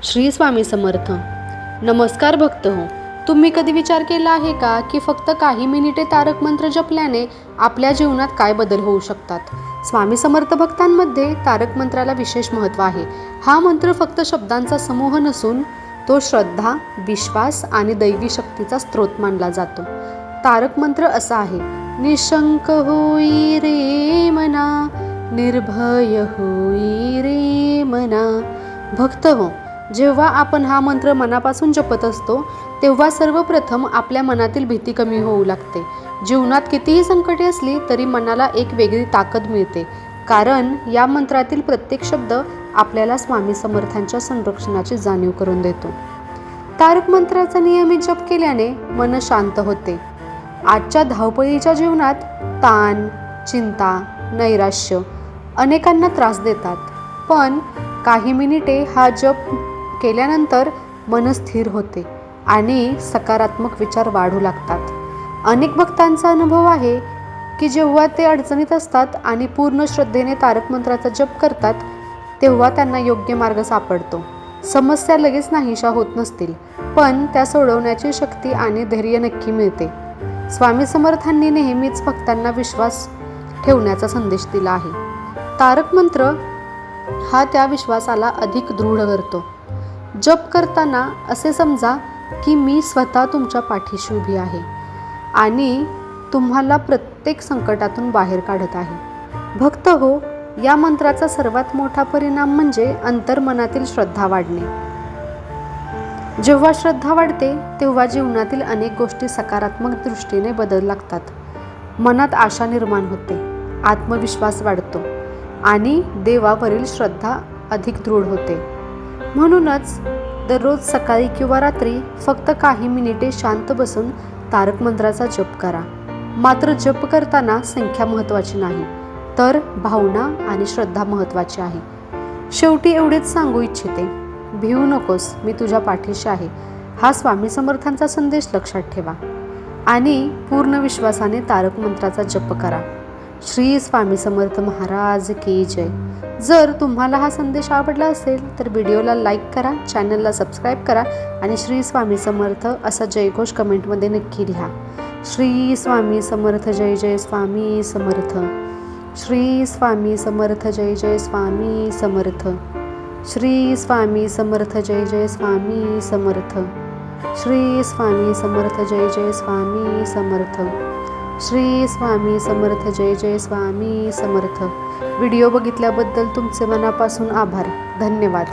श्री स्वामी समर्थ. नमस्कार भक्त हो. तुम्ही कधी विचार केला आहे का की फक्त काही मिनिटे तारक मंत्र जपल्याने आपल्या जीवनात काय बदल होऊ शकतात? स्वामी समर्थ भक्तांमध्ये तारक मंत्राला विशेष महत्त्व आहे. हा मंत्र फक्त शब्दांचा समूह नसून तो श्रद्धा, विश्वास आणि दैवी शक्तीचा स्रोत मानला जातो. तारक मंत्र असा आहे: निशंक होई रे मना, निर्भय होई रे मना. भक्त हो, जेव्हा आपण हा मंत्र मनापासून जपत असतो तेव्हा सर्वप्रथम आपल्या मनातील भीती कमी होऊ लागते. जीवनात कितीही संकटे असली तरी मनाला एक वेगळी ताकद मिळते, कारण या मंत्रातील प्रत्येक शब्द आपल्याला स्वामी समर्थांच्या संरक्षणाची जाणीव करून देतो. तारक मंत्राचा नियमित जप केल्याने मन शांत होते. आजच्या धावपळीच्या जीवनात ताण, चिंता, नैराश्य अनेकांना त्रास देतात, पण काही मिनिटे हा जप केल्यानंतर मन स्थिर होते आणि सकारात्मक विचार वाढू लागतात. अनेक भक्तांचा अनुभव आहे की जेव्हा ते अडचणीत असतात आणि पूर्ण श्रद्धेने तारक मंत्राचा जप करतात तेव्हा त्यांना योग्य मार्ग सापडतो. समस्या लगेच नाहीशा होत नसतील, पण त्या सोडवण्याची शक्ती आणि धैर्य नक्की मिळते. स्वामी समर्थांनी नेहमीच भक्तांना विश्वास ठेवण्याचा संदेश दिला आहे. तारक मंत्र हा त्या विश्वासाला अधिक दृढ करतो. जप करताना असे समजा की मी स्वतः तुमच्या पाठीशी उभी आहे आणि तुम्हाला प्रत्येक संकटातून बाहेर काढत आहे. भक्त हो, या मंत्राचा सर्वात मोठा परिणाम म्हणजे अंतर्मनातील श्रद्धा वाढणे. जेव्हा श्रद्धा वाढते तेव्हा जीवनातील अनेक गोष्टी सकारात्मक दृष्टीने बदलू लागतात. मनात आशा निर्माण होते, आत्मविश्वास वाढतो आणि देवावरील श्रद्धा अधिक दृढ होते. म्हणूनच दररोज सकाळी किंवा रात्री फक्त काही मिनिटे शांत बसून तारक मंत्राचा जप करा. मात्र जप करताना संख्या महत्त्वाची नाही, तर भावना आणि श्रद्धा महत्त्वाची आहे. शेवटी एवढेच सांगू इच्छिते, भिवू नकोस, मी तुझ्या पाठीशी आहे. हा स्वामी समर्थांचा संदेश लक्षात ठेवा आणि पूर्ण विश्वासाने तारक मंत्राचा जप करा. श्री स्वामी समर्थ महाराज की जय. जर तुम्हाला हा संदेश आवडला असेल तर व्हिडिओला लाईक करा, चॅनलला सबस्क्राईब करा आणि श्री स्वामी समर्थ असा जयघोष कमेंटमध्ये नक्की लिहा. श्री स्वामी समर्थ, जय जय स्वामी समर्थ. श्री स्वामी समर्थ, जय जय स्वामी समर्थ. श्री स्वामी समर्थ, जय जय स्वामी समर्थ. श्री स्वामी समर्थ, जय जय स्वामी समर्थ. श्री स्वामी समर्थ, जय जय स्वामी समर्थ. व्हिडिओ बघितल्याबद्दल तुमचे मनापासून आभार. धन्यवाद.